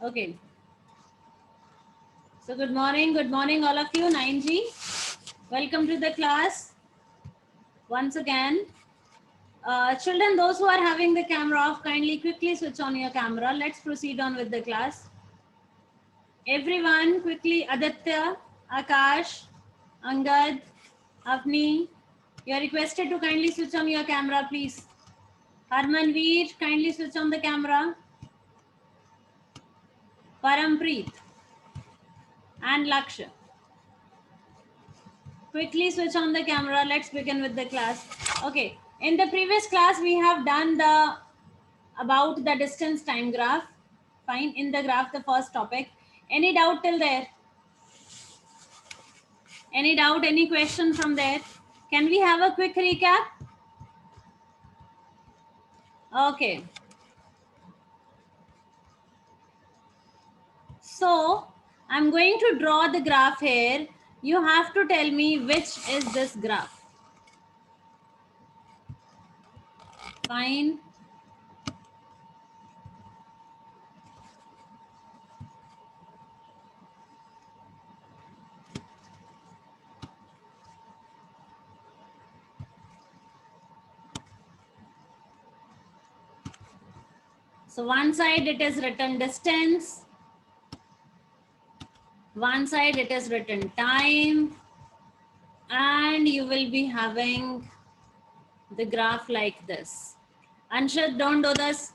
Okay. So good morning all of you. 9G. Welcome to the class once again. Children, those who are having the camera off, kindly quickly switch on your camera. Let's proceed on with the class. Everyone, quickly, Aditya, Akash, Angad, Avni, you are requested to kindly switch on your camera, please. Harmanveer, kindly switch on the camera. Parampreet and Lakshya. Quickly switch on the camera. Let's begin with the class. Okay. In the previous class, we have done the about the distance time graph. Fine. In the graph, the first topic. Any doubt till there? Any doubt? Any question from there? Can we have a quick recap? Okay. So I'm going to draw the graph here. You have to tell me which is this graph. Fine. So one side it is written distance. One side it is written time. And you will be having the graph like this. Anshad, don't do this.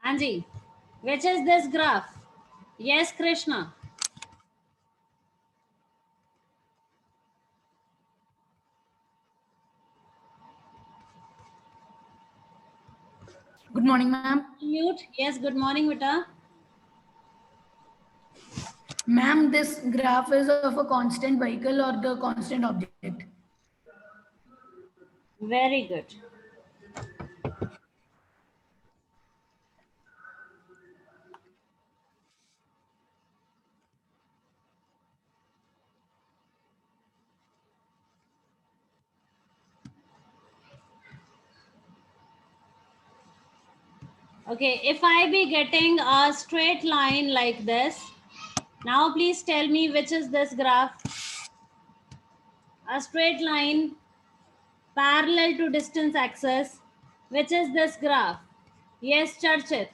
Anji, which is this graph? Yes, Krishna. Good morning, ma'am. Mute. Yes, good morning, Vita. Ma'am, this graph is of a constant vehicle or the constant object? Very good. Okay, if I be getting a straight line like this, now please tell me which is this graph. A straight line parallel to distance axis. Which is this graph? Yes, Charchit.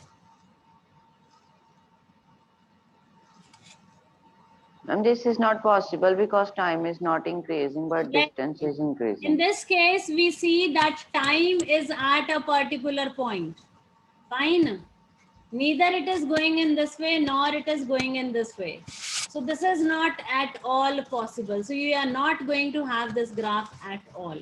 And this is not possible because time is not increasing, but Yes. distance is increasing. In this case, we see that time is at a particular point. Fine. Neither it is going in this way, nor it is going in this way. So this is not at all possible. So you are not going to have this graph at all.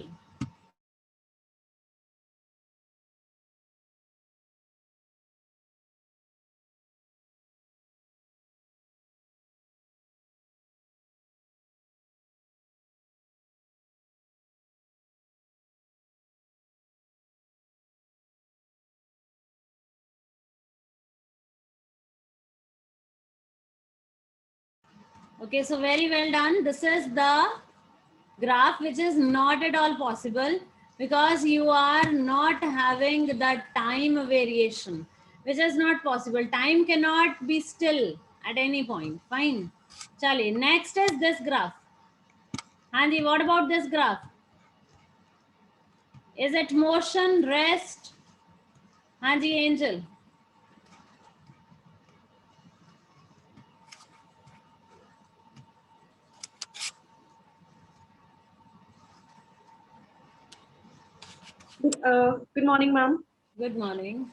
Okay, so very well done. This is the graph which is not at all possible because you are not having the time variation, which is not possible. Time cannot be still at any point. Fine. Chali, next is this graph. Hanji, what about this graph? Is it motion, rest? Hanji, Angel. Good morning, ma'am. Good morning.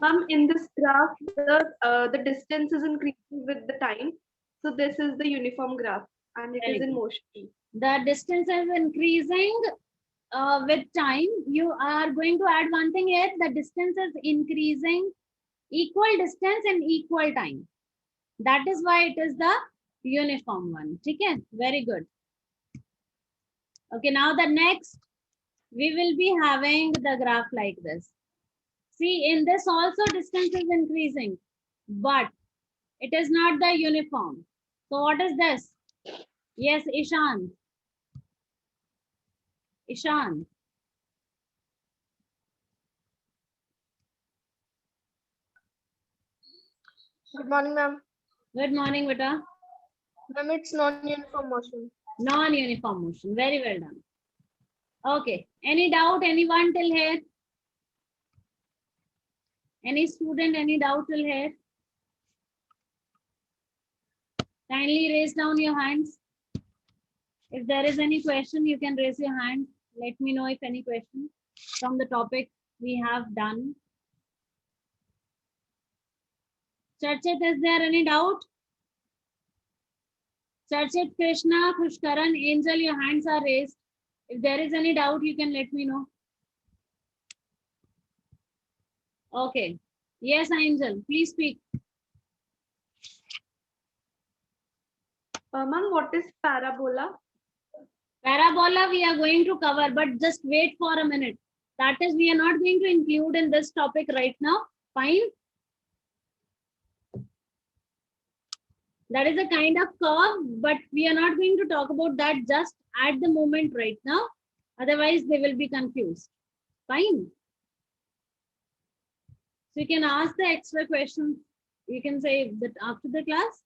Ma'am, in this graph, the distance is increasing with the time. So this is the uniform graph, and it Very is in good. motion. The distance is increasing with time. You are going to add one thing here. The distance is increasing equal distance and equal time. That is why it is the uniform one. Okay, very good. Okay, now the next we will be having the graph like this. See, in this also distance is increasing, but it is not the uniform. So what is this? Yes, Ishan. Ishan. Good morning, ma'am. Good morning, beta. Ma'am, it's non-uniform motion. Non-uniform motion. Very well done. Okay. Any doubt? Anyone till here? Any student? Any doubt till here? Kindly raise down your hands. If there is any question, you can raise your hand. Let me know if any question from the topic we have done. Charchit, is there any doubt? Charchit, Krishna, Khushkaran, Angel, your hands are raised. If there is any doubt, you can let me know. Okay. Yes, Angel, please speak. Ma'am, what is parabola? Parabola we are going to cover, but just wait for a minute. That is, we are not going to include in this topic right now. Fine. That is a kind of curve, but we are not going to talk about that just at the moment right now. Otherwise, they will be confused. Fine. So you can ask the extra questions. You can say that after the class,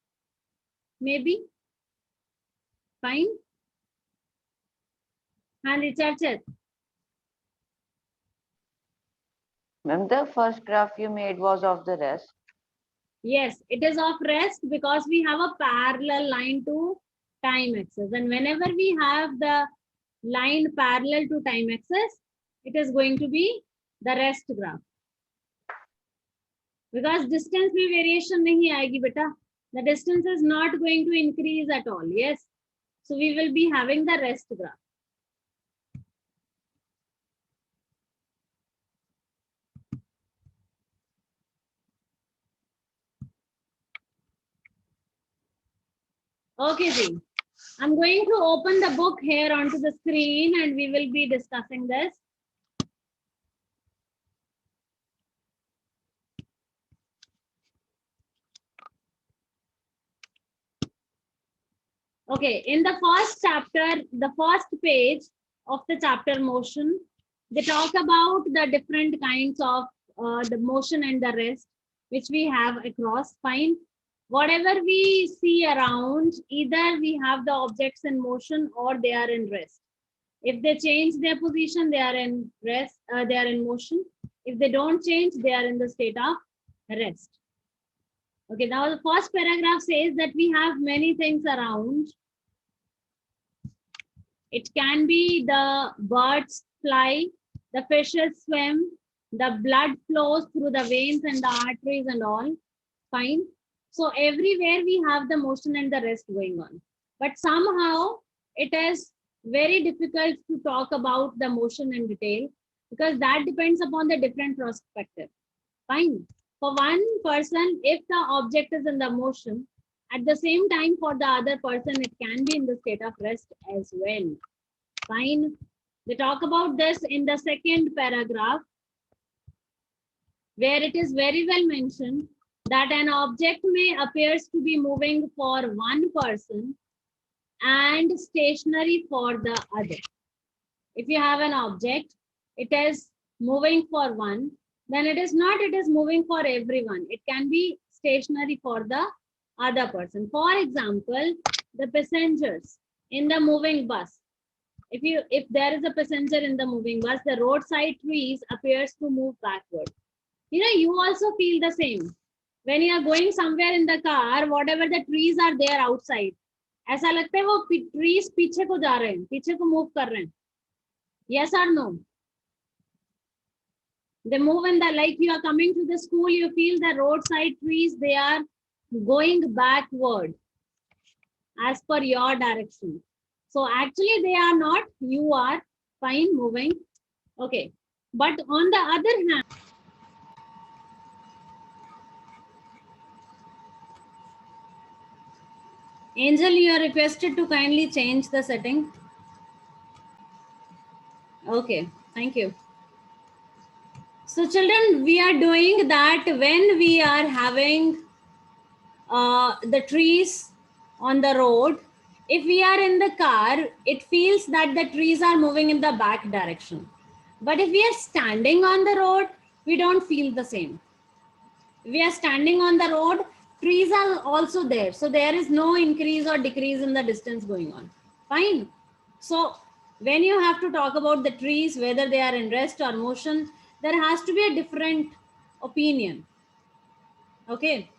maybe. Fine. And Richard. Ma'am, the first graph you made was of the rest. Yes, it is of rest because we have a parallel line to time axis. And whenever we have the line parallel to time axis, it is going to be the rest graph. Because distance में variation नहीं आएगी बेटा. The distance is not going to increase at all. Yes. So we will be having the rest graph. Okay, Ji. I'm going to open the book here onto the screen and we will be discussing this. Okay, in the first chapter, the first page of the chapter motion, they talk about the different kinds of the motion and the rest, which we have across. Fine. Whatever we see around, either we have the objects in motion or they are in rest. If they change their position, they are in rest, they are in motion. If they don't change, they are in the state of rest. Okay, now the first paragraph says that we have many things around. It can be the birds fly, the fishes swim, the blood flows through the veins and the arteries and all. Fine. So everywhere we have the motion and the rest going on. But somehow it is very difficult to talk about the motion in detail because that depends upon the different perspective. Fine. For one person, if the object is in the motion, at the same time for the other person, it can be in the state of rest as well. Fine. They talk about this in the second paragraph, where it is very well mentioned that an object may appears to be moving for one person and stationary for the other. If you have an object, it is moving for one, then it is not, it is moving for everyone. It can be stationary for the other person. For example, the passengers in the moving bus. If there is a passenger in the moving bus, the roadside trees appears to move backward. You know, you also feel the same. When you are going somewhere in the car, whatever the trees are there outside, ऐसा लगता है वो trees पीछे को जा रहे हैं, पीछे को move कर रहे हैं. Yes or no? They move in the, like you are coming to the school, you feel the roadside trees, they are going backward as per your direction. So actually they are not, you are fine moving. Okay. But on the other hand, Angel, you are requested to kindly change the setting. Okay. Thank you. So children, we are doing that when we are having the trees on the road. If we are in the car, it feels that the trees are moving in the back direction. But if we are standing on the road, we don't feel the same. We are standing on the road, trees are also there. So there is no increase or decrease in the distance going on. Fine. So when you have to talk about the trees, whether they are in rest or motion, there has to be a different opinion. Okay.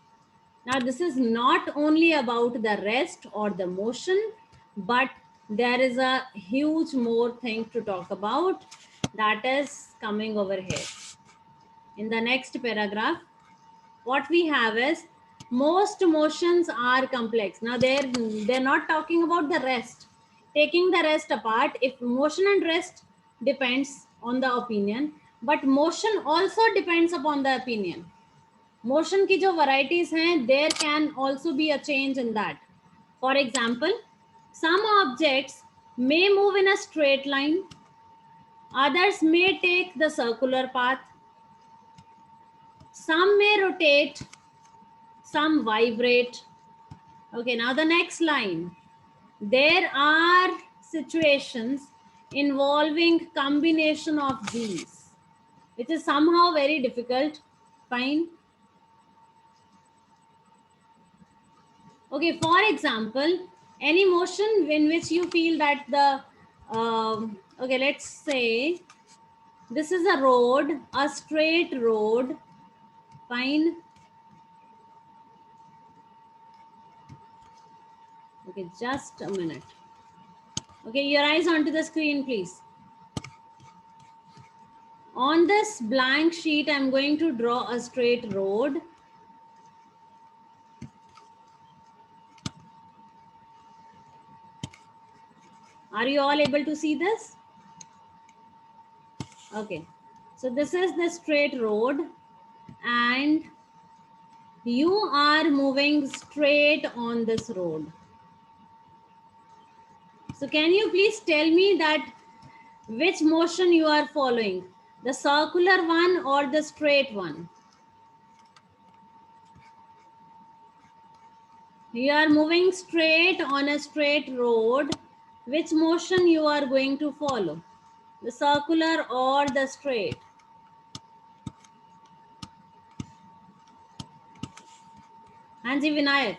Now, this is not only about the rest or the motion, but there is a huge more thing to talk about that is coming over here. In the next paragraph, what we have is most motions are complex. Now, they're not talking about the rest. Taking the rest apart, if motion and rest depends on the opinion, but motion also depends upon the opinion. Motion की जो varieties हैं, there can also be a change in that. For example, some objects may move in a straight line, others may take the circular path, some may rotate, some vibrate. Okay, now the next line. There are situations involving combination of these, which is somehow very difficult. Fine. Okay, for example, any motion in which you feel that the, okay, let's say this is a road, a straight road, fine. Okay, just a minute. Okay, your eyes onto the screen, please. On this blank sheet, I'm going to draw a straight road. Are you all able to see this? Okay, so this is the straight road and you are moving straight on this road. So can you please tell me that which motion you are following, the circular one or the straight one? You are moving straight on a straight road. Which motion you are going to follow, the circular or the straight? Hanji Vinayak.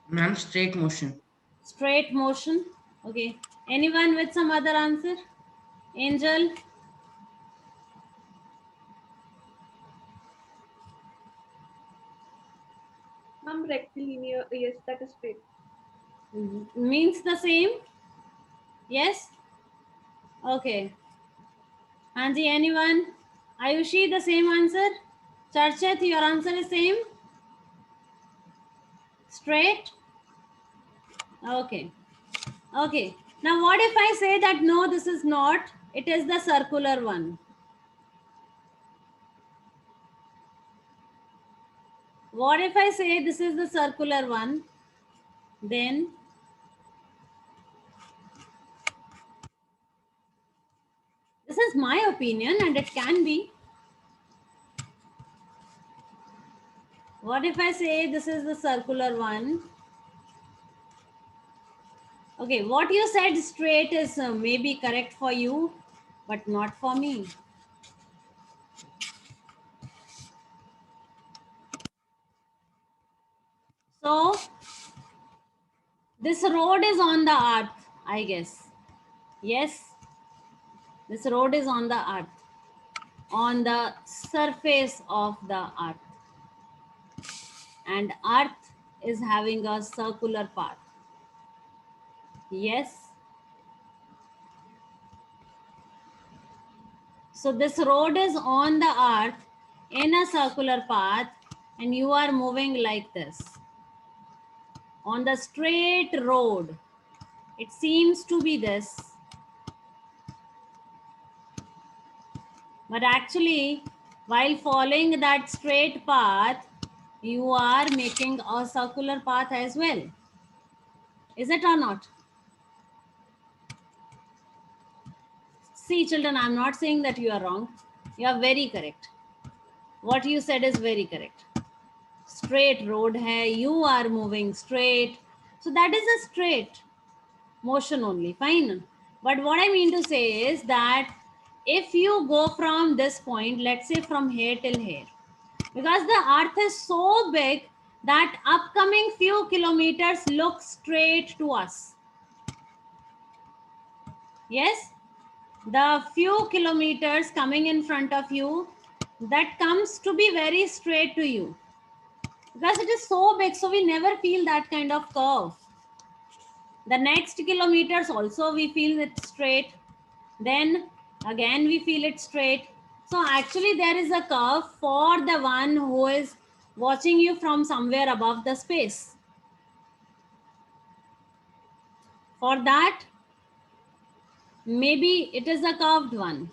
Ma'am, straight motion. Straight motion. Okay. Anyone with some other answer? Angel? Ma'am, rectilinear. Yes, that is straight. Means the same? Yes? Okay. Hanji, anyone? Ayushi, the same answer? Charchit, your answer is same? Straight? Okay. Okay. Now, what if I say that no, this is not, it is the circular one? What if I say this is the circular one? Then this is my opinion and it can be. What if I say this is the circular one? Okay, what you said straight is maybe correct for you, but not for me. So, this road is on the earth, I guess. Yes, this road is on the earth, on the surface of the earth. And earth is having a circular path. Yes. So this road is on the earth in a circular path and you are moving like this. On the straight road, it seems to be this. But actually, while following that straight path, you are making a circular path as well. Is it or not? See, children, I'm not saying that you are wrong. You are very correct. What you said is very correct. Straight road hai, you are moving straight. So that is a straight motion only, fine. But what I mean to say is that if you go from this point, let's say from here till here, because the earth is so big that upcoming few kilometers look straight to us. Yes, the few kilometers coming in front of you, that comes to be very straight to you because it is so big, so we never feel that kind of curve. The next kilometers also we feel it straight, then again we feel it straight. So actually there is a curve for the one who is watching you from somewhere above the space. For that, maybe it is a curved one,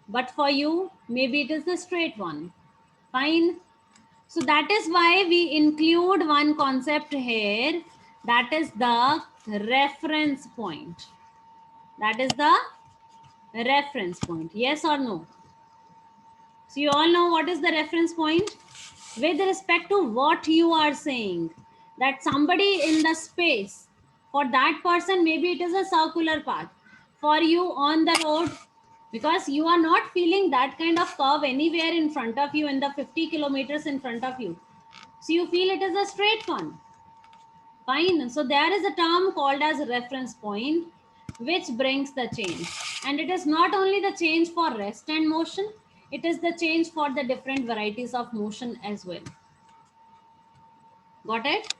but for you, maybe it is a straight one. Fine. So that is why we include one concept here, that is the reference point. That is the reference point. Yes or no? So you all know what is the reference point? With respect to what you are saying, that somebody in the space, for that person, maybe it is a circular path. For you on the road, because you are not feeling that kind of curve anywhere in front of you in the 50 kilometers in front of you. So you feel it is a straight one. Fine. So there is a term called as reference point, which brings the change. And it is not only the change for rest and motion, it is the change for the different varieties of motion as well. Got it?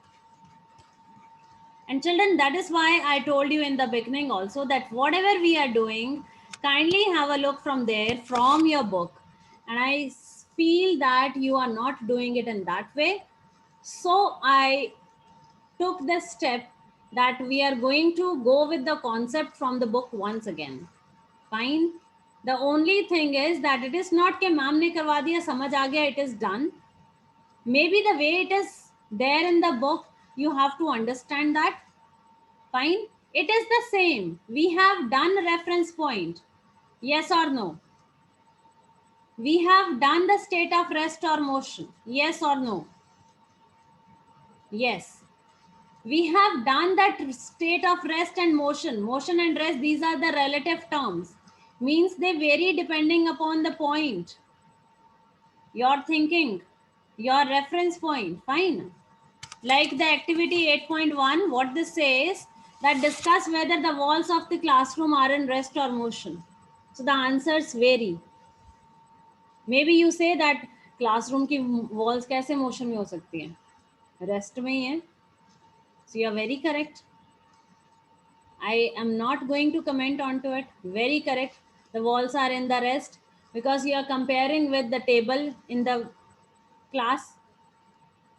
And children, that is why I told you in the beginning also that whatever we are doing, kindly have a look from there, from your book. And I feel that you are not doing it in that way. So I took the step that we are going to go with the concept from the book once again. Fine. The only thing is that it is not कि ma'am ने करवा दिया समझ आ गया, it is done. Maybe the way it is there in the book, you have to understand that. Fine. It is the same. We have done reference point. Yes or no? We have done the state of rest or motion. Yes or no? Yes. We have done that state of rest and motion. Motion and rest, these are the relative terms. Means they vary depending upon the point. Your thinking, your reference point. Fine. Like the activity 8.1, what this says, that discuss whether the walls of the classroom are in rest or motion. So the answers vary. Maybe you say that classroom की walls कैसे motion में हो सकती हैं? Rest में ही है. So you are very correct. I am not going to comment onto it. Very correct. The walls are in the rest because you are comparing with the table in the class.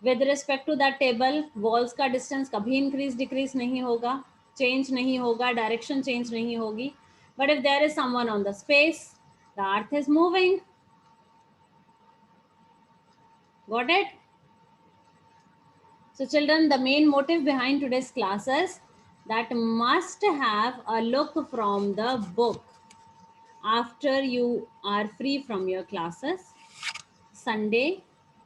With respect to that table, walls का distance कभी increase decrease नहीं होगा, change नहीं होगा, direction change नहीं होगी. But if there is someone on the space, the earth is moving. Got it? So children, the main motive behind today's classes that must have a look from the book after you are free from your classes. Sunday,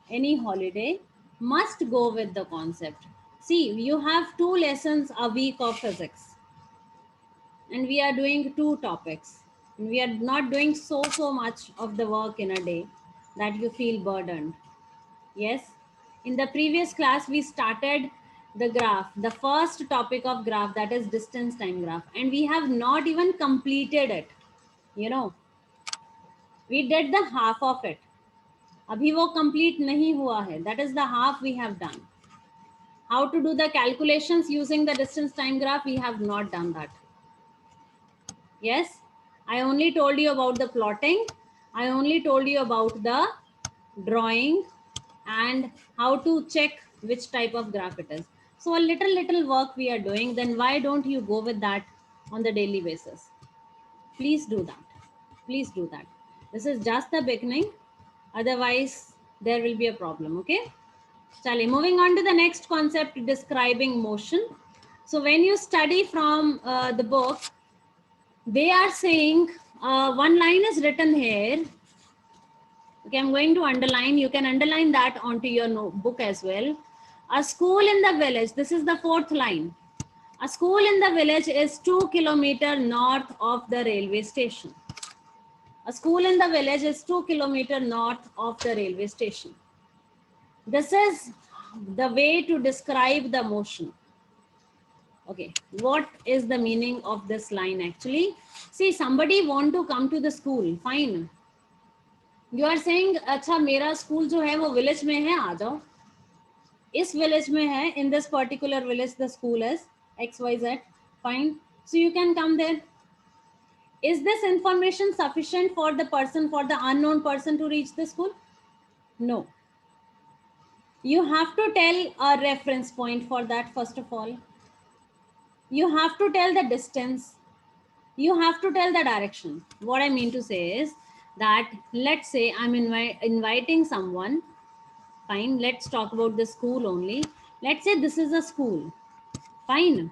any holiday, must go with the concept. See, you have 2 lessons a week of physics. And we are doing 2 topics. And we are not doing so much of the work in a day that you feel burdened. Yes. In the previous class, we started the graph, the first topic of graph, that is distance time graph. And we have not even completed it. You know, we did the half of it. Abhi wo complete nahi hua hai. That is the half we have done. How to do the calculations using the distance time graph, we have not done that. Yes, I only told you about the plotting. I only told you about the drawing and how to check which type of graph it is. So a little work we are doing, then why don't you go with that on the daily basis? Please do that. Please do that. This is just the beginning. Otherwise, there will be a problem. Okay. Chale, moving on to the next concept, describing motion. So when you study from the book, they are saying one line is written here. Okay, I'm going to underline. You can underline that onto your notebook as well. A school in the village. This is the fourth line. A school in the village is 2 kilometers north of the railway station. A school in the village is 2 kilometers north of the railway station. This is the way to describe the motion. Okay, what is the meaning of this line actually? See, somebody want to come to the school, fine. You are saying, अच्छा मेरा school जो है वो village में है, आ जाओ. इस village में है, in this particular village the school is XYZ, fine. So you can come there. Is this information sufficient for the person, for the unknown person to reach the school? No. You have to tell a reference point for that first of all. You have to tell the distance. You have to tell the direction. What I mean to say is that, let's say I'm inviting someone. Fine, let's talk about the school only. Let's say this is a school. Fine.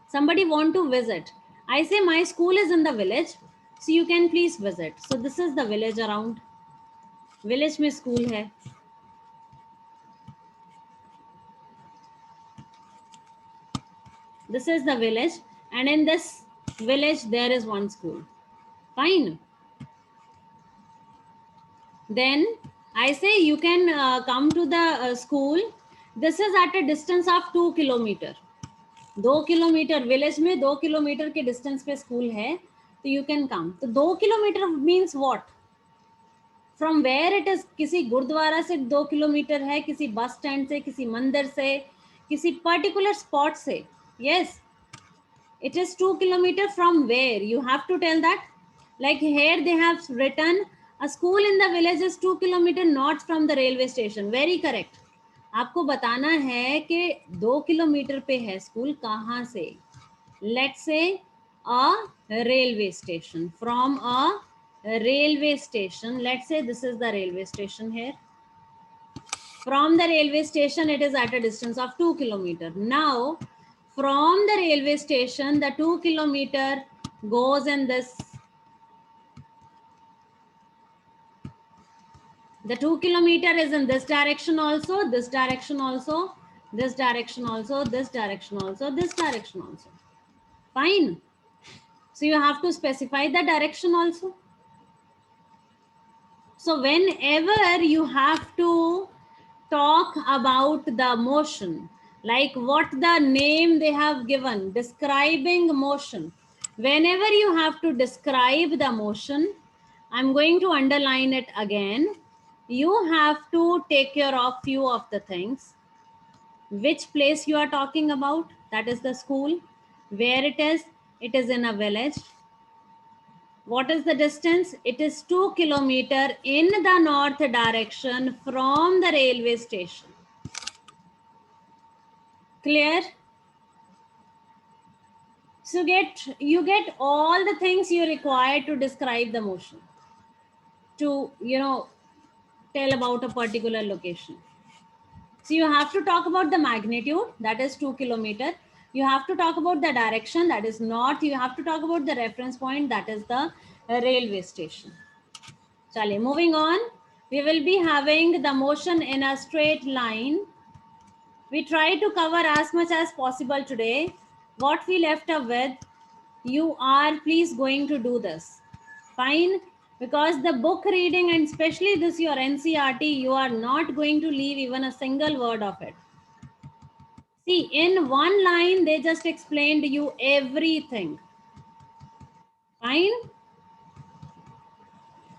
Somebody want to visit. I say my school is in the village, so you can please visit. So this is the village around. Village mein school hai. This is the village, and in this village there is one school. Fine. Then I say you can come to the school. This is at a distance of 2 kilometers. 2 kilometer village में 2 kilometer के distance पे school है, तो you can come. तो 2 kilometer means what? From where it is? किसी गुरुद्वारा से 2 kilometer है, किसी bus stand से, किसी मंदिर से, किसी particular spot से. Yes, it is 2 kilometer from where? You have to tell that. Like here they have written a school in the village is 2 kilometer north from the railway station. Very correct. आपको बताना है कि 2 kilometre पे है school, कहाँ से? Let's say a railway station. From a railway station, let's say this is the railway station here. From the railway station, it is at a distance of 2 kilometers. Now, from the railway station, the 2 kilometer goes in this. The 2 kilometer is in this direction also, this direction also, this direction also, this direction also, this direction also. Fine. So you have to specify the direction also. So whenever you have to talk about the motion, like what the name they have given, describing motion. Whenever you have to describe the motion, I'm going to underline it again. You have to take care of few of the things. Which place you are talking about? That is the school. Where it is? It is in a village. What is the distance? It is 2 kilometers in the north direction from the railway station. Clear? So you get all the things you require to describe the motion, to tell about a particular location. So you have to talk about the magnitude, that is 2 kilometers. You have to talk about the direction, that is north. You have to talk about the reference point, that is the railway station. Chale, moving on. We will be having the motion in a straight line. We try to cover as much as possible today. What we left up with, you are please going to do this. Fine. Because the book reading, and especially this your NCERT, you are not going to leave even a single word of it. See, in one line, they just explained you everything. Fine.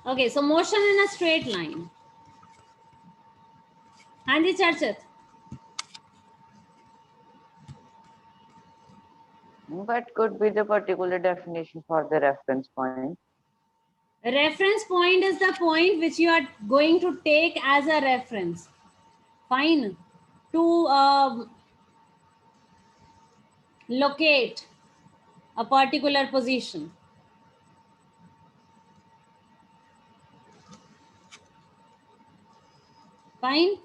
Okay, so motion in a straight line. Hanji Charchit. What could be the particular definition for the reference point? Reference point is the point which you are going to take as a reference. Fine. To locate a particular position. Fine.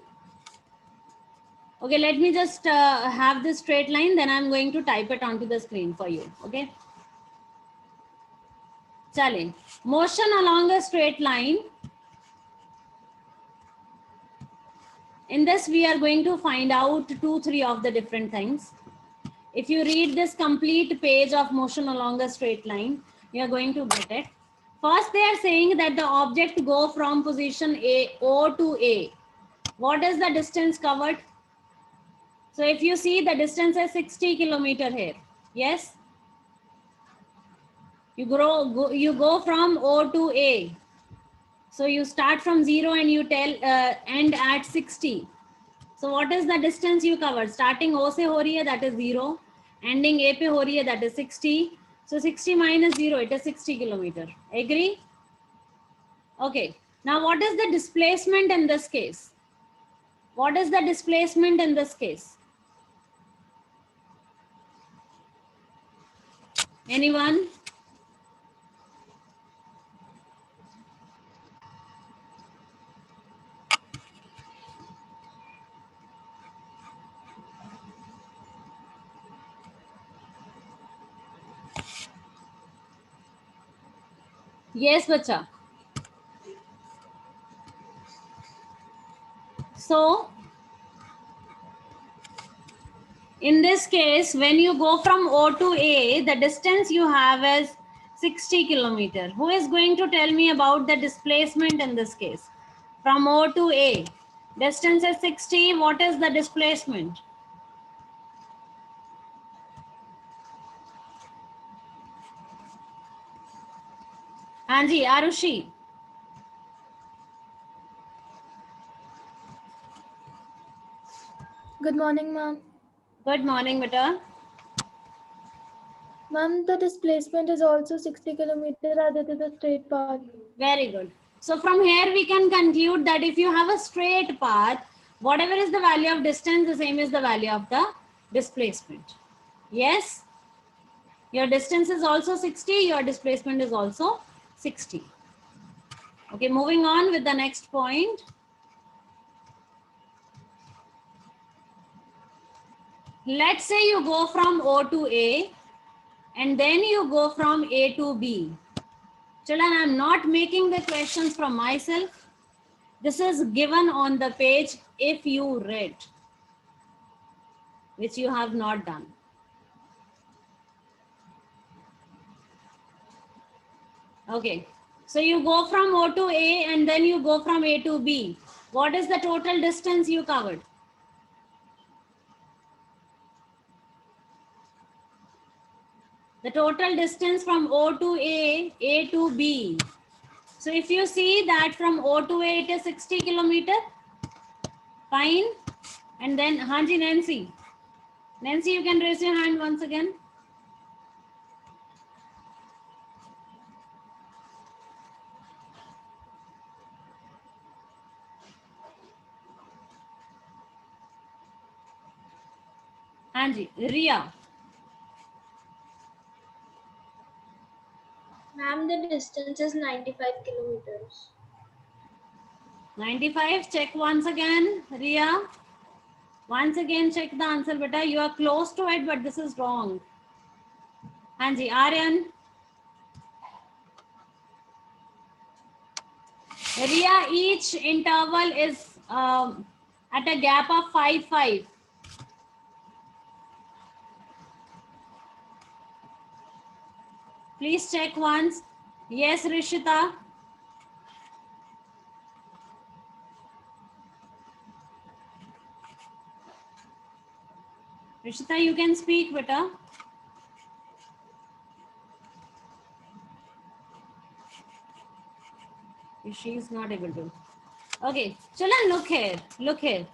Okay, let me just have this straight line, then I'm going to type it onto the screen for you. Okay. चलें, motion along a straight line. In this, we are going to find out 2-3 of the different things. If you read this complete page of motion along a straight line, you are going to get it. First, they are saying that the object go from position O to A. What is the distance covered? So if you see, the distance is 60 kilometer here. Yes? You go from O to A. So you start from 0 and you end at 60. So what is the distance you covered? Starting O se ho rahi hai, that is 0. Ending A pe ho rahi hai, that is 60. So 60 minus 0, it is 60 kilometer. Agree? Okay. Now what is the displacement in this case? What is the displacement in this case? Anyone? Yes, bacha. So, in this case, when you go from O to A, the distance you have is 60 kilometer. Who is going to tell me about the displacement in this case? From O to A, distance is 60. What is the displacement? Anji, Arushi. Good morning, ma'am. Good morning, beta. Ma'am, the displacement is also 60 kilometers as it is a straight path. Very good. So from here we can conclude that if you have a straight path, whatever is the value of distance, the same is the value of the displacement. Yes? Your distance is also 60, your displacement is also 60. Okay, moving on with the next point. Let's say you go from O to A and then you go from A to B. Children, I'm not making the questions from myself. This is given on the page if you read, which you have not done. Okay, so you go from O to A and then you go from A to B. What is the total distance you covered? The total distance from O to A to B. So if you see that from O to A, it is 60 kilometer. Fine. And then, Hanji, Nancy. Nancy, you can raise your hand once again. Hanji, Ria. Ma'am, the distance is 95 kilometers. 95, check once again, Ria. Once again, check the answer, beta. You are close to it, but this is wrong. Hanji, Aryan. Ria, each interval is at a gap of 5. Please check once. Yes, Rishita. Rishita, you can speak, beta. She is not able to. Okay, children, look here. Look here.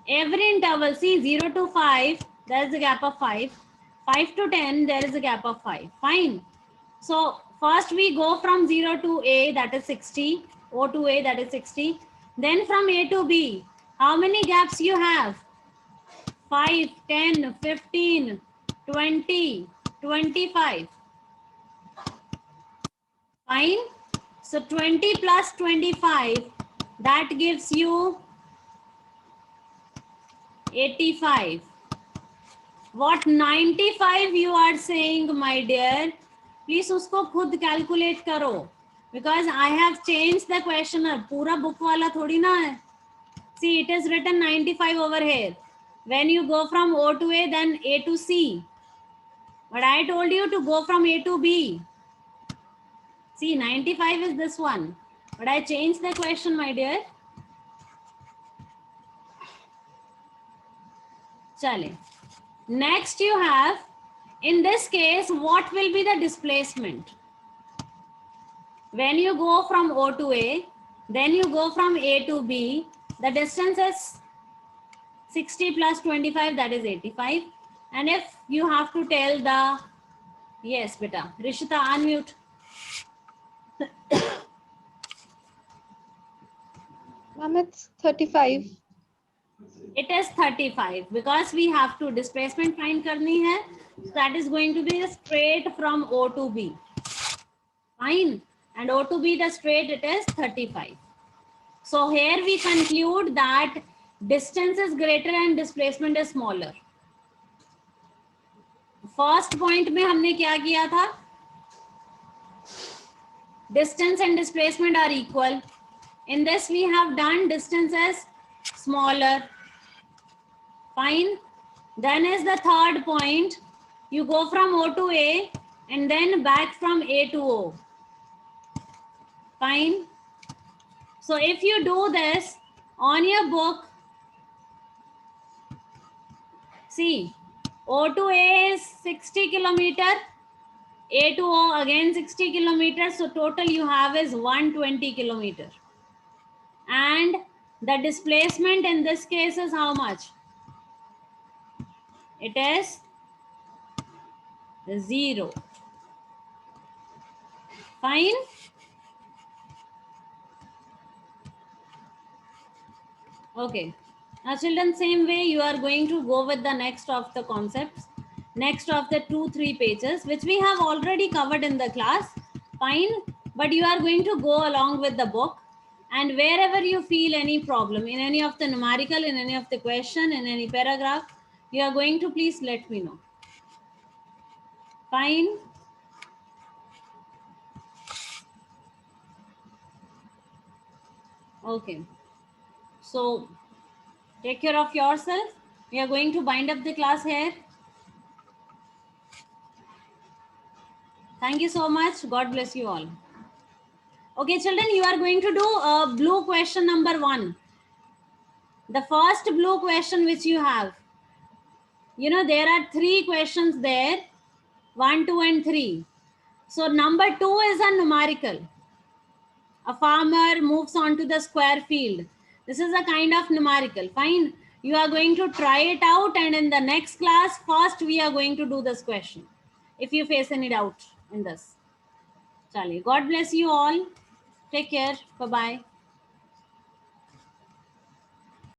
Every interval, see 0 to 5, there is a gap of 5. 5 to 10, there is a gap of 5. Fine. So first we go from 0 to A, that is 60. O to A, that is 60. Then from A to B, how many gaps you have? 5, 10, 15, 20, 25. Fine. So 20 plus 25, that gives you 85. What 95 you are saying, my dear? Please उसको खुद calculate करो, because I have change the questioner. पूरा book वाला थोड़ी ना है. See, it is written 95 over here. When you go from O to A, then A to C. But I told you to go from A to B. See, 95 is this one. But I changed the question, my dear. Chale. Next you have, in this case, what will be the displacement? When you go from O to A, then you go from A to B, the distance is 60 plus 25, that is 85. And if you have to tell the, yes, beta, Rishita, unmute. Ma'am, it's 35. It is 35 because we have to displacement find karni hai. So that is going to be straight from O to B. Fine. And O to B, the straight, it is 35. So here we conclude that distance is greater and displacement is smaller. First point में हमने क्या किया था? Distance and displacement are equal. In this we have done distance as smaller. Fine. Then is the third point. You go from O to A and then back from A to O. Fine. So if you do this on your book, see, O to A is 60 kilometer, A to O again 60 kilometers. So total you have is 120 kilometer. And the displacement in this case is how much? It is 0. Fine. Okay. Now children, same way you are going to go with the next of the concepts, next of the 2-3 pages, which we have already covered in the class. Fine. But you are going to go along with the book, and wherever you feel any problem in any of the numerical, in any of the question, in any paragraph, you are going to please let me know. Fine. Okay. So take care of yourself. We are going to bind up the class here. Thank you so much. God bless you all. Okay, children, you are going to do blue question number 1. The first blue question which you have. You know, there are 3 questions there. 1, 2, and 3. So number 2 is a numerical. A farmer moves onto the square field. This is a kind of numerical. Fine. You are going to try it out, and in the next class, first we are going to do this question. If you face any doubt in this. Chali. God bless you all. Take care. Bye-bye.